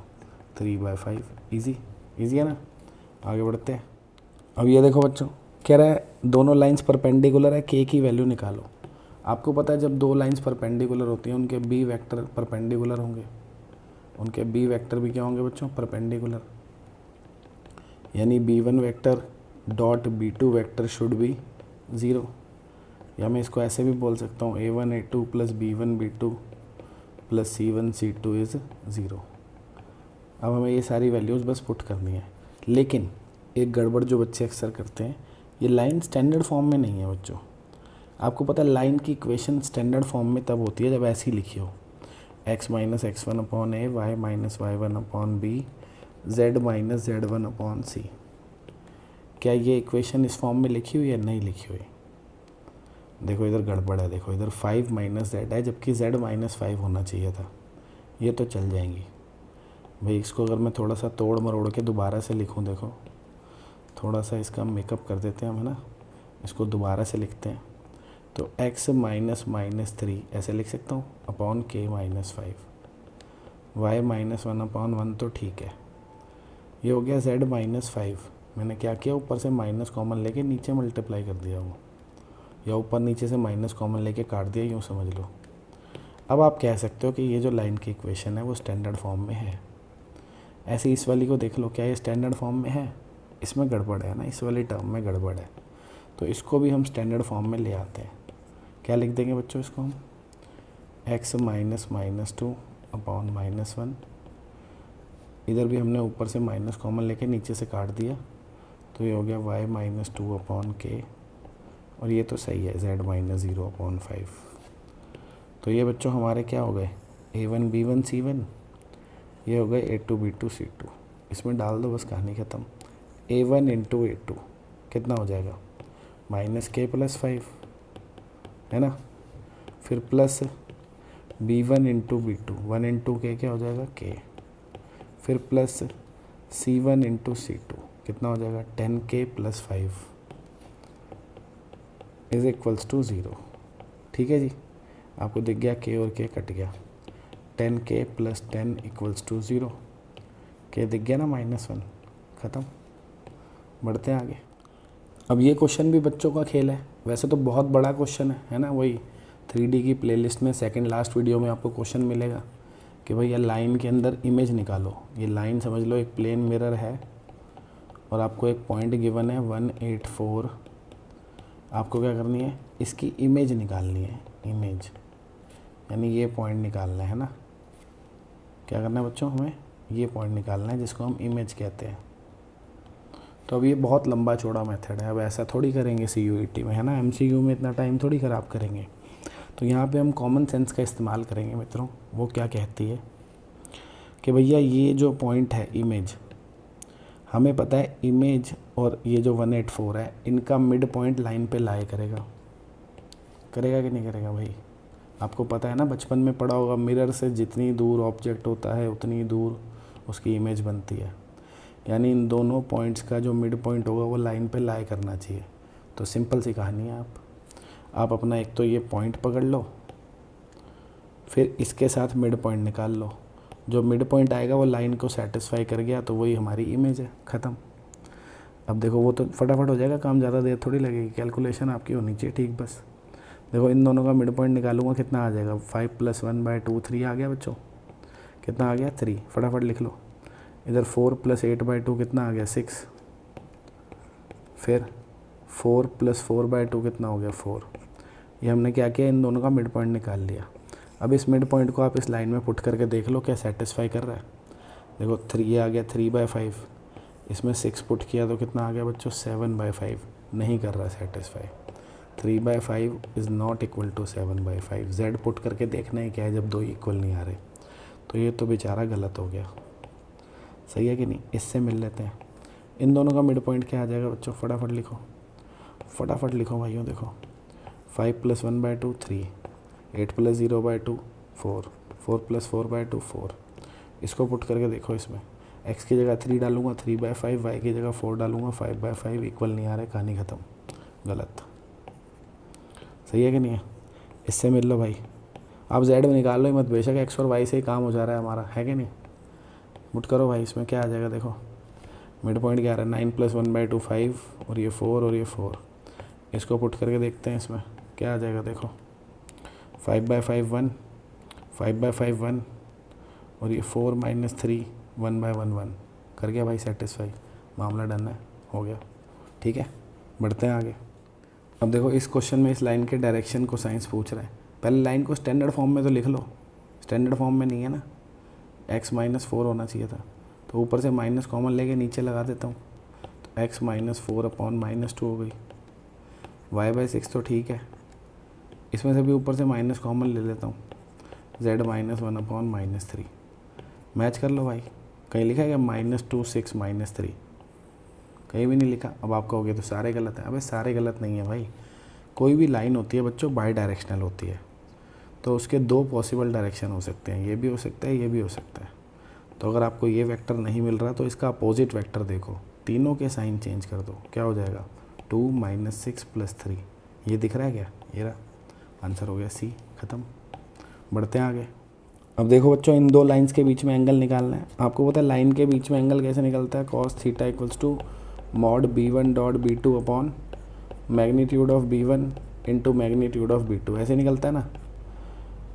3/5। ईजी ईजी है ना, आगे बढ़ते हैं। अब ये देखो बच्चों, कह रहा है दोनों लाइंस परपेंडिकुलर है, के की वैल्यू निकालो। आपको पता है जब दो लाइंस परपेंडिकुलर होती हैं उनके बी वेक्टर परपेंडिकुलर होंगे, उनके बी वेक्टर भी क्या होंगे बच्चों, परपेंडिकुलर। यानी b1 vector dot b2 vector should be 0, या मैं इसको ऐसे भी बोल सकता हूँ a1 a2 plus b1 b2 plus c1 c2 is 0। अब हमें ये सारी वैल्यूज़ बस पुट करनी है। लेकिन एक गड़बड़ जो बच्चे अक्सर करते हैं, ये लाइन स्टैंडर्ड फॉर्म में नहीं है बच्चों। आपको पता है लाइन की इक्वेशन स्टैंडर्ड फॉर्म में तब होती है जब ऐसी लिखी हो, x minus x1 upon a, y minus y1 upon b, z minus z1 upon c। क्या ये इक्वेशन इस फॉर्म में लिखी हुई है? नहीं लिखी हुई। देखो इधर गड़बड़ है, देखो इधर 5 माइनस z है जबकि z माइनस 5 होना चाहिए था। ये तो चल जाएंगी भाई। इसको अगर मैं थोड़ा सा तोड़ मरोड़ के दोबारा से लिखूं, देखो थोड़ा सा इसका मेकअप कर देते हैं हम, है ना। इसको दोबारा से लिखते हैं तो x माइनस माइनस 3 ऐसे लिख सकता हूँ upon k minus 5, y minus 1 upon 1 तो ठीक है। ये हो गया z माइनस 5। मैंने क्या किया, ऊपर से माइनस कॉमन लेके नीचे मल्टीप्लाई कर दिया वो, या ऊपर नीचे से माइनस कॉमन लेके काट दिया, यूँ समझ लो। अब आप कह सकते हो कि ये जो लाइन की इक्वेशन है वो स्टैंडर्ड फॉर्म में है। ऐसे इस वाली को देख लो, क्या ये स्टैंडर्ड फॉर्म में है? इसमें गड़बड़ है ना, इस वाली टर्म में गड़बड़ है। तो इसको भी हम स्टैंडर्ड फॉर्म में ले आते हैं। क्या लिख देंगे बच्चों इसको हम, x minus minus 2 upon minus 1, इधर भी हमने ऊपर से माइनस कॉमन लेके नीचे से काट दिया, तो ये हो गया y माइनस 2/k, और ये तो सही है z माइनस 0/5। तो ये बच्चों हमारे क्या हो गए, a1 b1 c1, ये हो गए a2 b2 c2। इसमें डाल दो, बस कहानी ख़त्म। a1 इंटू a2 कितना हो जाएगा, -k+5 है ना, फिर plus b1 into b2, 1 into k क्या हो जाएगा k, फिर प्लस c1 इंटू c2 कितना हो जाएगा 10k+5 इज इक्वल्स टू 0। ठीक है जी, आपको दिख गया k और k कट गया, 10k + 10 इक्वल्स टू 0, k दिख गया ना -1, ख़त्म। बढ़ते हैं आगे। अब ये क्वेश्चन भी बच्चों का खेल है, वैसे तो बहुत बड़ा क्वेश्चन है ना, वही 3D की प्लेलिस्ट में सेकंड लास्ट वीडियो में आपको क्वेश्चन मिलेगा कि भैया लाइन के अंदर इमेज निकालो। ये लाइन समझ लो एक प्लेन मिरर है और आपको एक पॉइंट गिवन है 184, आपको क्या करनी है, इसकी इमेज निकालनी है, इमेज यानी ये पॉइंट निकालना है ना। क्या करना है बच्चों, हमें ये पॉइंट निकालना है जिसको हम इमेज कहते हैं। तो अब ये बहुत लंबा चौड़ा मेथड है, अब ऐसा थोड़ी करेंगे CUET में, है ना, MCQ में इतना टाइम थोड़ी ख़राब करेंगे। तो यहाँ पे हम कॉमन सेंस का इस्तेमाल करेंगे मित्रों। वो क्या कहती है कि भैया ये जो पॉइंट है इमेज, हमें पता है इमेज और ये जो 184 है इनका मिड पॉइंट लाइन पे लाए करेगा, करेगा कि नहीं करेगा भाई। आपको पता है ना, बचपन में पढ़ा होगा, मिरर से जितनी दूर ऑब्जेक्ट होता है उतनी दूर उसकी इमेज बनती है, यानी इन दोनों पॉइंट्स का जो मिड पॉइंट होगा वो लाइन पे लाए करना चाहिए। तो सिंपल सी कहानी है, आप अपना एक तो ये पॉइंट पकड़ लो, फिर इसके साथ मिड पॉइंट निकाल लो, जो मिड पॉइंट आएगा वो लाइन को सेटिस्फाई कर गया तो वही हमारी इमेज है, ख़त्म। अब देखो वो तो फटाफट हो जाएगा काम, ज़्यादा देर थोड़ी लगेगी, कैलकुलेशन आपकी होनी चाहिए ठीक। बस देखो इन दोनों का मिड पॉइंट निकालूंगा, कितना आ जाएगा, 5 + 1/2 3 आ गया बच्चों, कितना आ गया 3, फटाफट लिख लो। इधर 4 + 8/2 कितना आ गया 6, फिर 4 + 4/2 कितना हो गया 4। ये हमने क्या किया, इन दोनों का मिड पॉइंट निकाल लिया। अब इस मिड पॉइंट को आप इस लाइन में पुट करके देख लो क्या सेटिस्फाई कर रहा है। देखो 3 आ गया 3/5, इसमें 6 पुट किया तो कितना आ गया बच्चों 7/5, नहीं कर रहा satisfy. 3/5 is not equal to 7/5। Z put करके देखना ही क्या है जब दो इक्वल नहीं आ रहे, तो ये तो बेचारा गलत हो गया, सही है कि नहीं। इससे मिल लेते हैं, इन दोनों का मिड पॉइंट क्या आ जाएगा बच्चों, फटाफट लिखो, फटाफट लिखो भाइयों। देखो 5 + 1/2 3, 8 + 0/2 4, 4 + 4/2 4। इसको पुट करके देखो, इसमें x की जगह 3 डालूंगा 3/5, y की जगह 4 डालूंगा 5/5, इक्वल नहीं आ रहा है, कहानी ख़त्म, गलत। सही है कि नहीं है, इससे मिल लो भाई। आप z में निकाल लो ही मत, बेशक x और y से ही काम हो जा रहा है हमारा, है कि नहीं। पुट करो भाई, इसमें क्या आ जाएगा, देखो मिड पॉइंट क्या आ रहा है 9 + 1/2 5, और ये 4 और ये 4। इसको पुट करके देखते हैं, इसमें क्या आ जाएगा, देखो 5/5 1, 5/5 1, और ये 4 - 3 1/1 1, कर गया भाई सेटिस्फाई, मामला डन है, हो गया। ठीक है, बढ़ते हैं आगे। अब देखो इस क्वेश्चन में इस लाइन के डायरेक्शन को साइंस पूछ रहा है। पहले लाइन को स्टैंडर्ड फॉर्म में तो लिख लो, स्टैंडर्ड फॉर्म में नहीं है ना, x - 4 होना चाहिए था, तो ऊपर से माइनस कॉमन लेके नीचे लगा देता हूँ, तो x - 4/-2 हो गई। y/6 तो ठीक है, इसमें से भी ऊपर से माइनस कॉमन ले लेता हूँ, z - 1/-3। मैच कर लो भाई, कहीं लिखा है क्या -2 6 -3, कहीं भी नहीं लिखा। अब आप कहोगे तो सारे गलत हैं, अबे सारे गलत नहीं है भाई। कोई भी लाइन होती है बच्चों बाई डायरेक्शनल होती है, तो उसके दो पॉसिबल डायरेक्शन हो सकते हैं, ये भी हो सकता है, ये भी हो सकता है। तो अगर आपको ये वेक्टर नहीं मिल रहा तो इसका अपोजिट वेक्टर देखो, तीनों के साइन चेंज कर दो, क्या हो जाएगा 2 - 6 + 3। ये दिख रहा है क्या, ये रहा, आंसर हो गया C, ख़त्म। बढ़ते हैं आगे। अब देखो बच्चों इन दो लाइंस के बीच में एंगल निकालना है। आपको पता है लाइन के बीच में एंगल कैसे निकलता है, cos θ = mod B1.B2 upon magnitude of B1 into magnitude of B2, ऐसे निकलता है ना।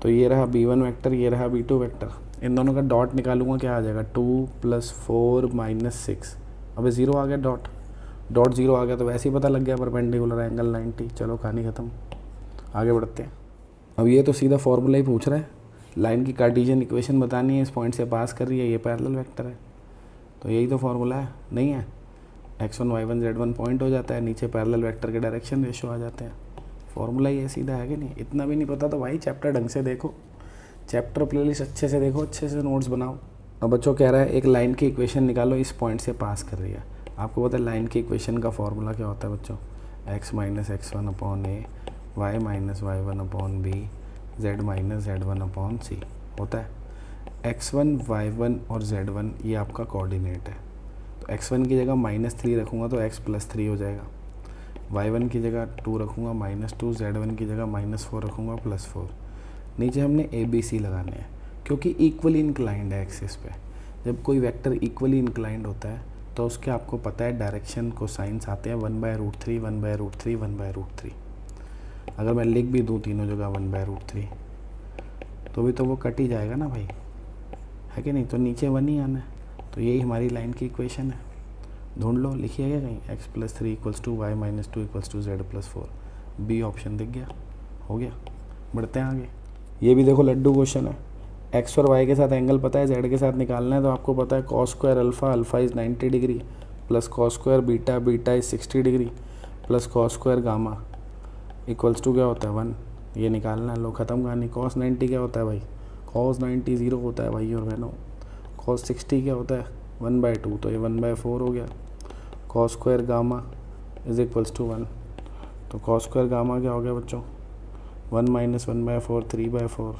तो ये रहा B1 वेक्टर, ये रहा B2 वेक्टर, इन दोनों का डॉट निकालूंगा, क्या आ जाएगा 2 + 4 - 6। अबे 0 आ गया, डॉट 0 आ गया तो वैसे ही पता लग गया परपेंडिकुलर एंगल 90। चलो कहानी ख़त्म, आगे बढ़ते हैं। अब ये तो सीधा फॉर्मूला ही पूछ रहा है, लाइन की कार्टेशियन इक्वेशन बतानी है, इस पॉइंट से पास कर रही है, ये पैरेलल वेक्टर है, तो यही तो फॉर्मूला है, नहीं है। x1 y1 z1 पॉइंट हो जाता है, नीचे पैरेलल वेक्टर के डायरेक्शन रेशो आ जाते हैं। फॉर्मूला ये सीधा है कि नहीं? इतना भी नहीं पता तो भाई चैप्टर ढंग से देखो, चैप्टर प्लेलिस्ट अच्छे से देखो, अच्छे से नोट्स बनाओ। अब बच्चों कह रहा है एक लाइन की इक्वेशन निकालो, इस पॉइंट से पास कर रही है। आपको पता है लाइन की इक्वेशन का फॉर्मूला क्या होता है बच्चों? x minus x1 upon a, y minus y1 upon b, z minus z1 upon c होता है। x1 y1 और z1 ये आपका कोऑर्डिनेट है, तो x1 की जगह -3 रखूँगा तो x + 3 हो जाएगा, y1 की जगह 2 रखूँगा -2, z1 की जगह -4 रखूँगा +4। नीचे हमने ए बी सी लगाने हैं क्योंकि इक्वली इंक्लाइंड है एक्सिस पे। जब कोई वेक्टर इक्वली इंक्लाइंड होता है तो उसके आपको पता है डायरेक्शन को साइंस आते हैं 1/√3 1/√3 1/√3। अगर मैं लिख भी दूँ तीनों जगह 1/√3 तो भी तो वो कट ही जाएगा ना भाई, है कि नहीं? तो नीचे 1 ही आना है। तो यही हमारी लाइन की इक्वेशन है, ढूंढ लो, लिखिए क्या कहीं? x + 3 = y - 2 = z + 4। B option दिख गया, हो गया। बढ़ते हैं आगे। ये भी देखो लड्डू क्वेश्चन है। एक्स और वाई के साथ एंगल पता है, जेड के साथ निकालना है। तो आपको पता है cos square alpha, alpha is 90 degree, plus cos square beta, beta is 60 degree, plus cos square gamma equals to क्या होता है 1। ये निकालना है, लो ख़त्म कहानी। cos 90 क्या होता है भाई? cos 90 0 होता है भाई और बहनों। cos 60 क्या होता है? 1/2, तो ये 1/4 हो गया। cos square gamma is equals to 1, तो cos स्क्वायर गामा क्या हो गया बच्चों? 1 - 1/4 3/4।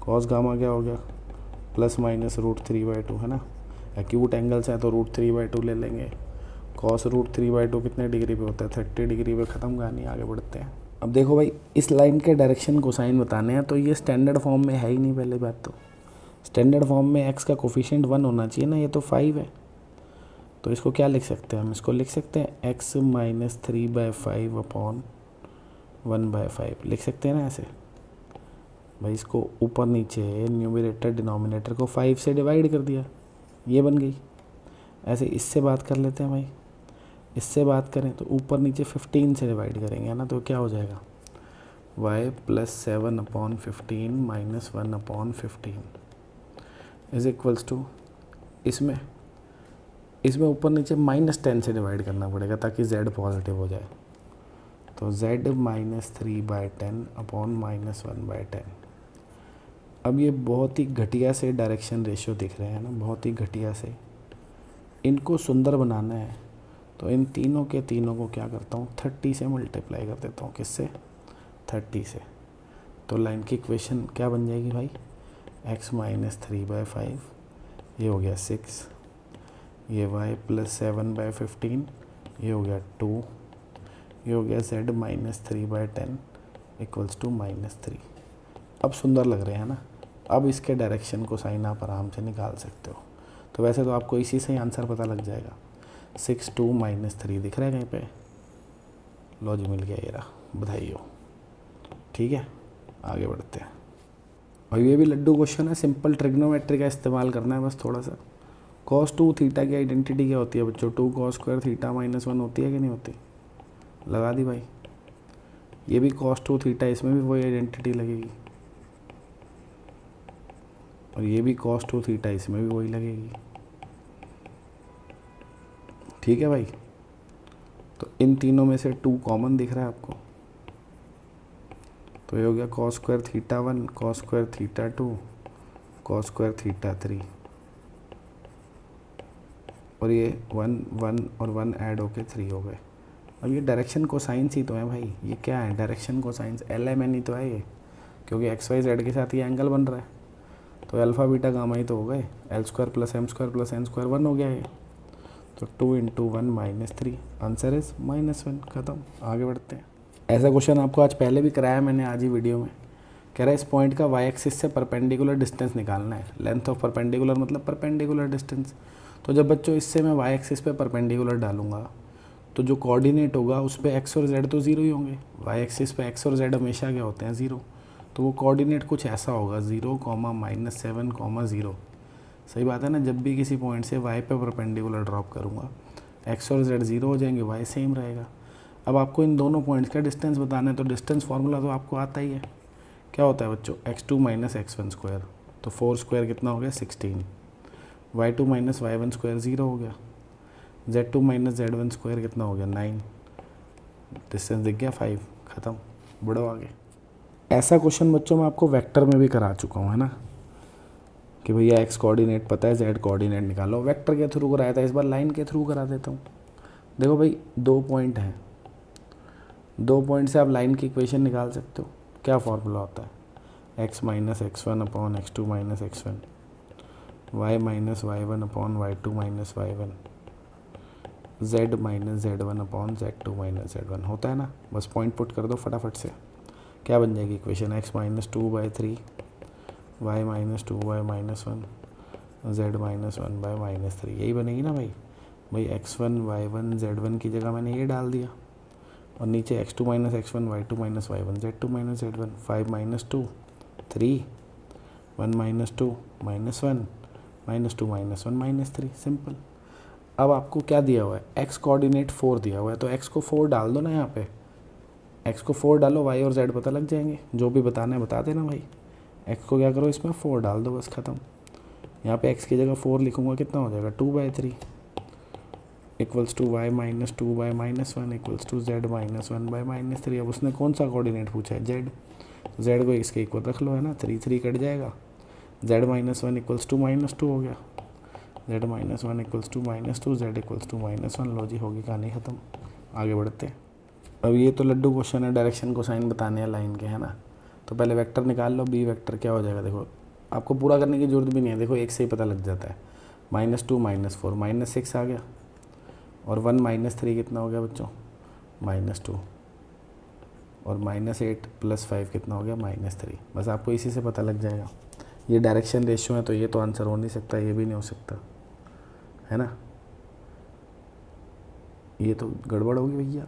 cos गामा क्या हो गया? ±√3/2, है ना। एक्यूट एंगल्स है तो √3/2 ले लेंगे। cos √3/2 कितने डिग्री पे होता है? 30 डिग्री पे। ख़त्म कहानी, आगे बढ़ते हैं। अब देखो भाई, इस लाइन के डायरेक्शन कोसाइन बताने हैं तो ये स्टैंडर्ड फॉर्म में है ही नहीं। पहले बात तो स्टैंडर्ड फॉर्म में x का कोफिशिएंट 1 होना चाहिए ना, ये तो 5 है। तो इसको क्या लिख सकते हैं हम? इसको लिख सकते हैं x - 3/5 अपॉन 1/5 लिख सकते हैं ना ऐसे भाई। इसको ऊपर नीचे न्यूमरेटर डिनोमिनेटर को 5 से डिवाइड कर दिया, ये बन गई। ऐसे इससे बात कर लेते हैं भाई, इससे बात करें तो ऊपर नीचे 15 से डिवाइड करेंगे, है ना। तो क्या हो जाएगा? y + 7/15 - 1/15 इज इक्वल्स टू, इसमें ऊपर नीचे -10 से डिवाइड करना पड़ेगा ताकि z पॉजिटिव हो जाए। तो z - 3/10 अपॉन -1/10। अब ये बहुत ही घटिया से डायरेक्शन रेशियो दिख रहे हैं ना, बहुत ही घटिया से। इनको सुंदर बनाना है तो इन तीनों के तीनों को क्या करता हूँ? 30 से मल्टीप्लाई कर देता हूँ। किससे? 30 से। तो लाइन की इक्वेशन क्या बन जाएगी भाई? x - 3/5, ये हो गया 6, ये y + 7/15, ये हो गया 2, ये हो गया z - 3/10 इक्वल्स टू -3। अब सुंदर लग रहे हैं ना। अब इसके डायरेक्शन को साइन आप आराम से निकाल सकते हो। तो वैसे तो आपको इसी से ही आंसर पता लग जाएगा। 6 2 -3 दिख रहा है कहीं पे? लो जी, मिल गया, ये रहा, बधाई हो। ठीक है, आगे बढ़ते हैं। और ये भी लड्डू क्वेश्चन है, सिंपल ट्रिग्नोमेट्री का इस्तेमाल करना है बस थोड़ा सा। cos 2 थीटा की आइडेंटिटी क्या होती है बच्चों? 2 cos स्क्वायर थीटा -1 होती है कि नहीं होती? लगा दी भाई। ये भी cos 2 थीटा, इसमें भी वही आइडेंटिटी लगेगी। और ये भी cos 2 थीटा, इसमें भी वही लगेगी। ठीक है भाई। तो इन तीनों में से 2 कॉमन दिख रहा है आपको, तो ये हो गया cos square theta 1, cos square theta 2, cos square theta 3। और ये 1 1 और 1 ऐड होके 3 हो गए। अब ये डायरेक्शन कोसाइंस ही तो है भाई। ये क्या है? डायरेक्शन कोसाइंस LMN ही तो है ये, क्योंकि XYZ के साथ ये एंगल बन रहा है। तो अल्फ़ा बीटा गामा ही तो हो गए। L² + M² + N² 1 हो गया ये। तो 2 × 1 - 3, आंसर इज -1। ख़त्म, आगे बढ़ते हैं। ऐसा क्वेश्चन आपको आज पहले भी कराया मैंने आज ही वीडियो में। कह रहा है इस पॉइंट का y एक्सिस से परपेंडिकुलर डिस्टेंस निकालना है। लेंथ ऑफ परपेंडिकुलर मतलब परपेंडिकुलर डिस्टेंस। तो जब बच्चों इससे मैं y एक्सिस पे परपेंडिकुलर डालूंगा तो जो कोऑर्डिनेट होगा उस पर x और z तो ज़ीरो ही होंगे। y एक्सिस पे x और z हमेशा क्या होते हैं? ज़ीरो। तो वो कोऑर्डिनेट कुछ ऐसा होगा 0, -7, 0। सही बात है ना। जब भी किसी पॉइंट से y पे परपेंडिकुलर ड्रॉप करूँगा x और z ज़ीरो हो जाएंगे, y सेम रहेगा। अब आपको इन दोनों पॉइंट्स का डिस्टेंस बताना है, तो डिस्टेंस फार्मूला तो आपको आता ही है। क्या होता है बच्चों? x2 - x1²। तो 4² कितना हो गया? 16। y2 - y1² 0 हो गया। Z2 माइनस Z1 स्क्वायर कितना हो गया 9, डिस्टेंस दिख गया 5, ख़त्म, बढ़ो आगे। ऐसा क्वेश्चन बच्चों मैं आपको वेक्टर में भी करा चुका हूँ, है ना, कि भैया एक्स कोऑर्डिनेट पता है, जेड कोऑर्डिनेट निकालो। वेक्टर के थ्रू कराया था, इस बार लाइन के थ्रू करा देता हूँ। देखो भाई 2 पॉइंट हैं, 2 पॉइंट से आप लाइन की इक्वेशन निकाल सकते हो। क्या फॉर्मूला होता है, x minus x1 upon x2 minus x1, y minus y1 upon y2 minus y1, z minus z1 upon z2 minus z1, होता है ना। बस पॉइंट पुट कर दो फटाफट से, क्या बन जाएगी equation, x minus 2/3, y minus 2y minus 1, z minus 1 minus 3, यही बनेगी ना भाई। भाई x1 y1 z1 की जगह मैंने ये डाल दिया, और नीचे x2 minus x1 y2 minus y1 z2 minus z1, 5 minus 2 3, 1 minus 2 minus 1 minus 2 minus 1 minus 3, simple. अब आपको क्या दिया हुआ है, x कोऑर्डिनेट 4 दिया हुआ है, तो x को 4 डाल दो ना यहाँ पे, x को 4 डालो, y और z पता लग जाएंगे, जो भी बताना है बता देना भाई। x को क्या करो, इसमें 4 डाल दो, बस ख़त्म। यहाँ पे x की जगह 4 लिखूँगा, कितना हो जाएगा 2/3 equals to y minus 2/-1 equals to z minus 1/-3। अब उसने कौन सा कोऑर्डिनेट पूछा है, z, तो z को इसके इक्वल रख लो, है ना, 3 कट जाएगा, z माइनस 1 इक्वल्स टू -2 हो गया, z minus 1 equals to -2, z equals to -1, लो जी, होगी कहानी ख़त्म। आगे बढ़ते हैं। अब ये तो लड्डू क्वेश्चन है, डायरेक्शन को साइन बताने हैं लाइन के, है ना। तो पहले वेक्टर निकाल लो, बी वेक्टर क्या हो जाएगा, देखो आपको पूरा करने की जरूरत भी नहीं है, देखो एक से ही पता लग जाता है, -2 -4 -6 आ गया, और 1 -3 कितना हो गया बच्चों, -2, और -8 + 5 कितना हो गया -3। बस आपको इसी से पता लग जाएगा। ये डायरेक्शन रेशियो है, तो ये तो आंसर हो नहीं सकता, ये भी नहीं हो सकता, है ना, ये तो गड़बड़ होगी भैया।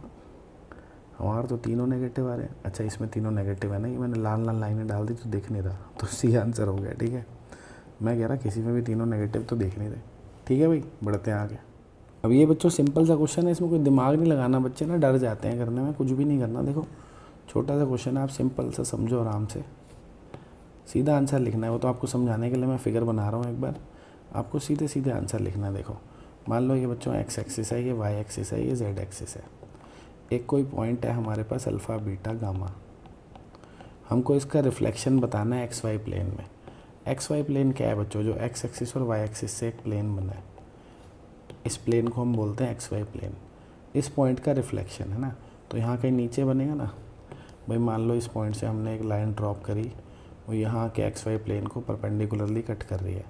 हमारे तो तीनों नेगेटिव आ रहे हैं, अच्छा इसमें तीनों नेगेटिव है ना, ये मैंने लाल लाल लाइनें डाल दी तो दिख नहीं रहा, तो सी आंसर हो गया, ठीक है। मैं कह रहा किसी में भी तीनों नेगेटिव तो दिख नहीं रहे, ठीक है भाई, बढ़ते हैं आगे। अब ये बच्चों सिंपल सा क्वेश्चन है, इसमें कोई दिमाग नहीं लगाना, बच्चे ना डर जाते हैं करने में, कुछ भी नहीं करना। देखो छोटा सा क्वेश्चन है, आप सिंपल सा समझो आराम से, सीधा आंसर लिखना है। वो तो आपको समझाने के लिए मैं फिगर बना रहा हूँ, एक बार आपको सीधे सीधे आंसर लिखना है। देखो मान लो ये बच्चों एक्स एक्सिस है, ये वाई एक्सिस है, ये जेड एक्सिस है, एक कोई पॉइंट है हमारे पास अल्फ़ा बीटा गामा, हमको इसका रिफ्लेक्शन बताना है एक्स वाई प्लेन में। एक्स वाई प्लेन क्या है बच्चों, जो एक्स एक्सिस और वाई एक्सिस से एक प्लेन बना है, इस प्लेन को हम बोलते हैं एक्स वाई प्लेन। इस पॉइंट का रिफ्लेक्शन है ना, तो यहाँ कहीं नीचे बनेगा ना भाई। मान लो इस पॉइंट से हमने एक लाइन ड्रॉप करी, वो यहाँ के एक्स वाई प्लेन को परपेंडिकुलरली कट कर रही है,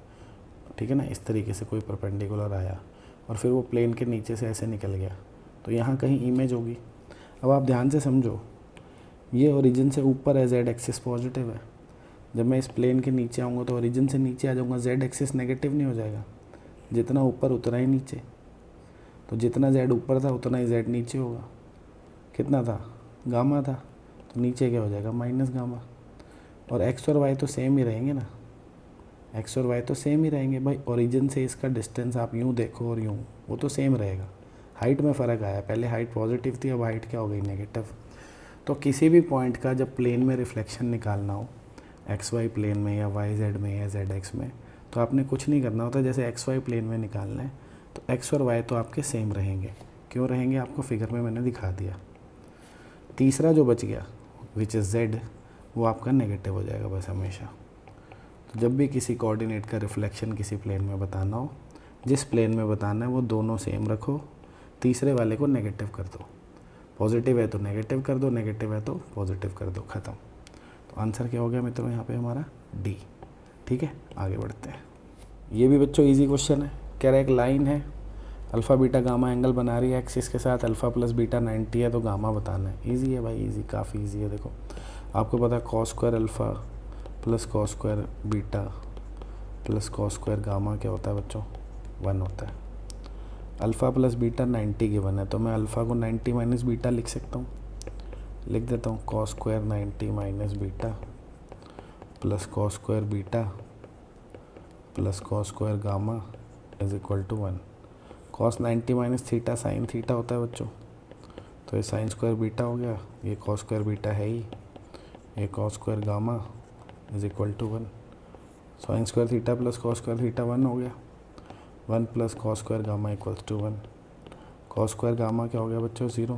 ठीक है ना। इस तरीके से कोई परपेंडिकुलर आया और फिर वो प्लेन के नीचे से ऐसे निकल गया, तो यहाँ कहीं इमेज होगी। अब आप ध्यान से समझो, ये ओरिजिन से ऊपर है, जेड एक्सिस पॉजिटिव है, जब मैं इस प्लेन के नीचे आऊँगा तो ओरिजिन से नीचे आ जाऊँगा, जेड एक्सिस नेगेटिव नहीं हो जाएगा, जितना ऊपर उतना ही नीचे, तो जितना जेड ऊपर था उतना ही जेड नीचे होगा। कितना था, गामा था, तो नीचे क्या हो जाएगा माइनस गामा। और एक्स और वाई तो सेम ही रहेंगे ना, एक्स और वाई तो सेम ही रहेंगे भाई। ओरिजिन से इसका डिस्टेंस आप यूँ देखो और यूँ, वो तो सेम रहेगा। हाइट में फ़र्क आया, पहले हाइट पॉजिटिव थी, अब हाइट क्या हो गई नेगेटिव। तो किसी भी पॉइंट का जब प्लेन में रिफ्लेक्शन निकालना हो, एक्स वाई प्लेन में या वाई जेड में या जेड एक्स में, तो आपने कुछ नहीं करना होता। जैसे एक्स वाई प्लेन में निकालना है तो एक्स और वाई तो आपके सेम रहेंगे, क्यों रहेंगे आपको फिगर में मैंने दिखा दिया। तीसरा जो बच गया विच इज़ जेड, वो आपका नेगेटिव हो जाएगा बस हमेशा। तो जब भी किसी कोऑर्डिनेट का रिफ्लेक्शन किसी प्लेन में बताना हो, जिस प्लेन में बताना है वो दोनों सेम रखो, तीसरे वाले को नेगेटिव कर दो। पॉजिटिव है तो नेगेटिव कर दो, नेगेटिव है तो पॉजिटिव कर दो, ख़त्म। तो आंसर क्या हो गया मित्रों यहाँ पे हमारा डी, ठीक है। आगे बढ़ते हैं। ये भी बच्चों इजी क्वेश्चन है, कह रहा है एक लाइन है, अल्फ़ा बीटा गामा एंगल बना रही है, एक्सिस के साथ अल्फ़ा प्लस बीटा 90 है, तो गामा बताना है। ईजी है भाई, ईजी, काफ़ी ईजी है। देखो आपको पता है cos square alpha plus cos square beta plus cos square gamma क्या होता है बच्चों, 1 होता है। अल्फ़ा प्लस बीटा 90 गिवन है, तो मैं अल्फ़ा को 90 माइनस बीटा लिख सकता हूँ, लिख देता हूँ cos square 90 minus beta plus cos square beta plus cos square gamma is equal to 1। Cos 90 minus theta sine theta होता है बच्चों, तो ये साइन स्क्वायर बीटा हो गया, ये कॉस स्क्वायर बीटा है ही, ये cos square gamma is equal to 1। Sine square theta plus cos square theta 1 हो गया, 1 plus cos square gamma equals to 1। Cos square gamma क्या हो गया बच्चों 0,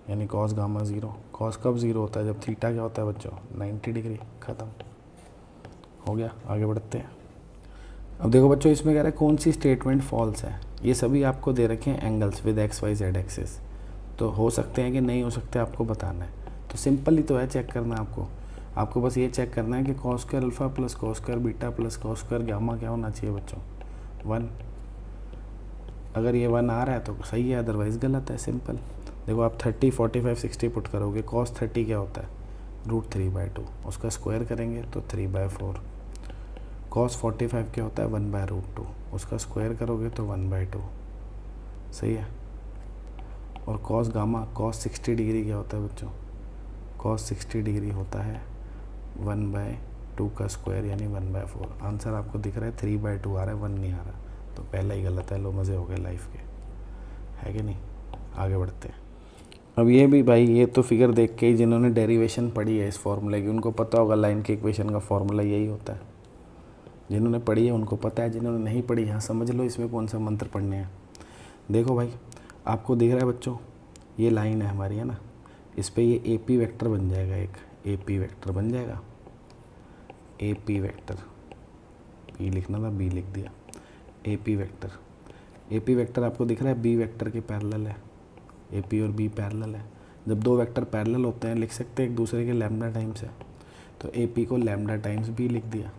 यानी कॉस गामा 0। कॉस कब 0 होता है, जब थीटा क्या होता है बच्चों 90 डिग्री। ख़त्म हो गया। आगे बढ़ते हैं। अब देखो बच्चों इसमें कह रहा है कौन सी स्टेटमेंट फॉल्स है। ये सभी आपको दे रखे हैं angles with x y z axis, तो हो सकते हैं कि नहीं हो सकते आपको बताना है। तो सिंपल ही तो है चेक करना आपको बस ये चेक करना है कि cos square alpha plus cos square beta plus cos square gamma क्या होना चाहिए बच्चों 1। अगर ये 1 आ रहा है तो सही है, अदरवाइज़ गलत है। सिंपल देखो आप 30 45 60 पुट करोगे, कॉस 30 क्या होता है √3/2, उसका स्क्वायर करेंगे तो 3/4। कॉस 45 क्या होता है 1/√2, उसका स्क्वायर करोगे तो 1/2। सही है। और कॉस गामा कॉस 60 डिग्री क्या होता है बच्चों, कॉस 60 डिग्री होता है 1/2 का स्क्वायर यानी 1/4। आंसर आपको दिख रहा है 3/2 आ रहा है, 1 नहीं आ रहा, तो पहला ही गलत है। लो मज़े हो गए लाइफ के, है कि नहीं। आगे बढ़ते हैं। अब ये भी भाई ये तो फिगर देख के ही जिन्होंने डेरिवेशन पढ़ी है इस फार्मूले की उनको पता होगा लाइन के इक्वेशन का फार्मूला यही होता है। जिन्होंने पढ़ी है उनको पता है, जिन्होंने नहीं पढ़ी यहाँ समझ लो इसमें कौन सा मंत्र पढ़ने हैं। देखो भाई आपको दिख रहा है बच्चों ये लाइन है हमारी, है ना, इस पर ये ए पी वैक्टर बन जाएगा, एक ए पी वैक्टर बन जाएगा। ए पी वैक्टर, पी लिखना था बी लिख दिया। A P vector, A P vector आपको दिख रहा है बी वैक्टर के पैरेलल है। ए पी और बी पैरेलल है। जब दो वेक्टर पैरेलल होते हैं लिख सकते हैं एक दूसरे के लैम्डा टाइम्स है, तो ए पी को लैम्डा टाइम्स बी लिख दिया।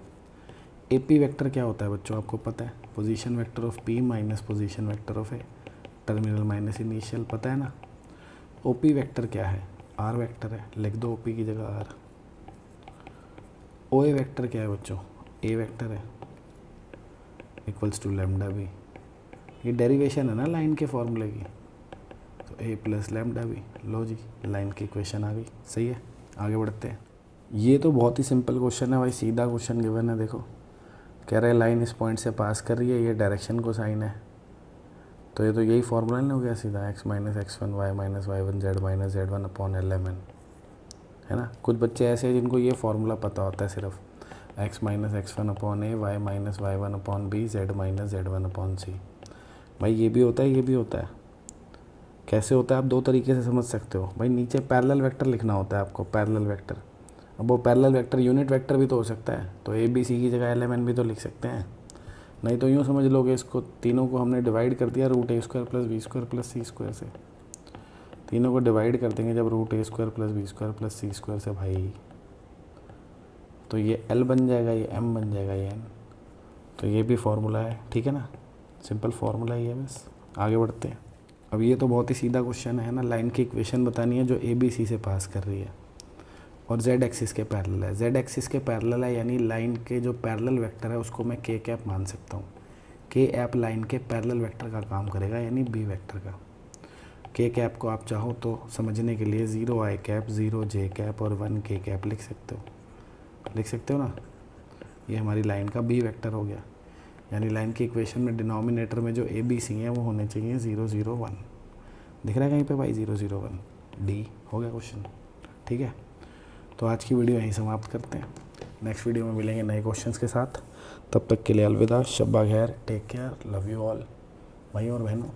ए पी वैक्टर क्या होता है बच्चों आपको पता है, position vector of P minus position vector of A, terminal minus initial, पता है ना। ओ पी वैक्टर क्या है, आर वैक्टर है, लिख दो ओ पी की जगह आर। ओ ए वैक्टर क्या है बच्चों, ए वैक्टर है, इक्वल्स टू लैम्डा बी। ये डेरिवेशन है ना लाइन के फॉर्मूले की, तो ए प्लस लैम्डा बी। लो जी लाइन की इक्वेशन आ गई। सही है। आगे बढ़ते हैं। ये तो बहुत ही सिंपल क्वेश्चन है भाई, सीधा क्वेश्चन गिवन है। देखो कह रहे हैं लाइन इस पॉइंट से पास कर रही है, ये डायरेक्शन को साइन है, तो ये तो यही फॉर्मूला नहीं हो गया सीधा, x minus x1 y minus y1 z minus z1 upon lmn, है ना। कुछ बच्चे ऐसे हैं जिनको ये फार्मूला पता होता है सिर्फ, x minus x1 upon a, y minus y1 upon b, z minus z1 upon c। भाई ये भी होता है, ये भी होता है। कैसे होता है आप दो तरीके से समझ सकते हो भाई। नीचे पैरेलल वेक्टर लिखना होता है आपको, पैरेलल वेक्टर। अब वो पैरेलल वेक्टर यूनिट वेक्टर भी तो हो सकता है, तो ए बी सी की जगह lmn भी तो लिख सकते हैं। नहीं तो यूँ समझ लोगे इसको, तीनों को हमने डिवाइड कर दिया √a² plus b² plus c² से। तीनों को डिवाइड कर देंगे जब √a² plus b² plus c² से भाई, तो ये l बन जाएगा, ये m बन जाएगा, ये n। तो ये भी फार्मूला है, ठीक है ना, सिंपल फार्मूला ही है बस। आगे बढ़ते हैं। अब ये तो बहुत ही सीधा क्वेश्चन है ना, लाइन की इक्वेशन बतानी है जो ए बी सी से पास कर रही है और जेड एक्सिस के पैरेलल है। जेड एक्सिस के पैरेलल है यानी लाइन के जो पैरेलल वेक्टर है उसको मैं के कैप मान सकता हूँ। के ऐप लाइन के पैरेलल वेक्टर का काम करेगा यानी बी वेक्टर का। के कैप को आप चाहो तो समझने के लिए 0 i कैप, 0 j कैप और 1 k कैप लिख सकते हो ना। ये हमारी लाइन का बी वेक्टर हो गया, यानी लाइन की इक्वेशन में डिनोमिनेटर में जो ए बी सी हैं वो होने चाहिए 0 0 1। दिख रहा है कहीं पे भाई 0 0 1, डी हो गया क्वेश्चन। ठीक है, तो आज की वीडियो यहीं समाप्त करते हैं। नेक्स्ट वीडियो में मिलेंगे नए क्वेश्चंस के साथ। तब तक के लिए अलविदा, शब्बा खैर, take care, love you all. भाई और बहनों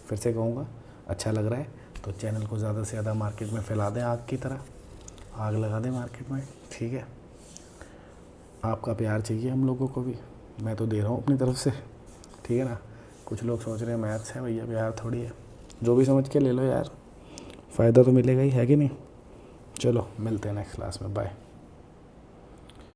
फिर से कहूँगा, अच्छा लग रहा है तो चैनल को ज़्यादा से ज़्यादा मार्केट में फैला दें, आग की तरह आग लगा दें मार्केट में। ठीक है, आपका प्यार चाहिए हम लोगों को भी, मैं तो दे रहा हूँ अपनी तरफ से। ठीक है ना। कुछ लोग सोच रहे हैं मैथ्स है भैया, प्यार थोड़ी है, जो भी समझ के ले लो यार, फ़ायदा तो मिलेगा ही, है कि नहीं। चलो मिलते हैं नेक्स्ट क्लास में, बाय।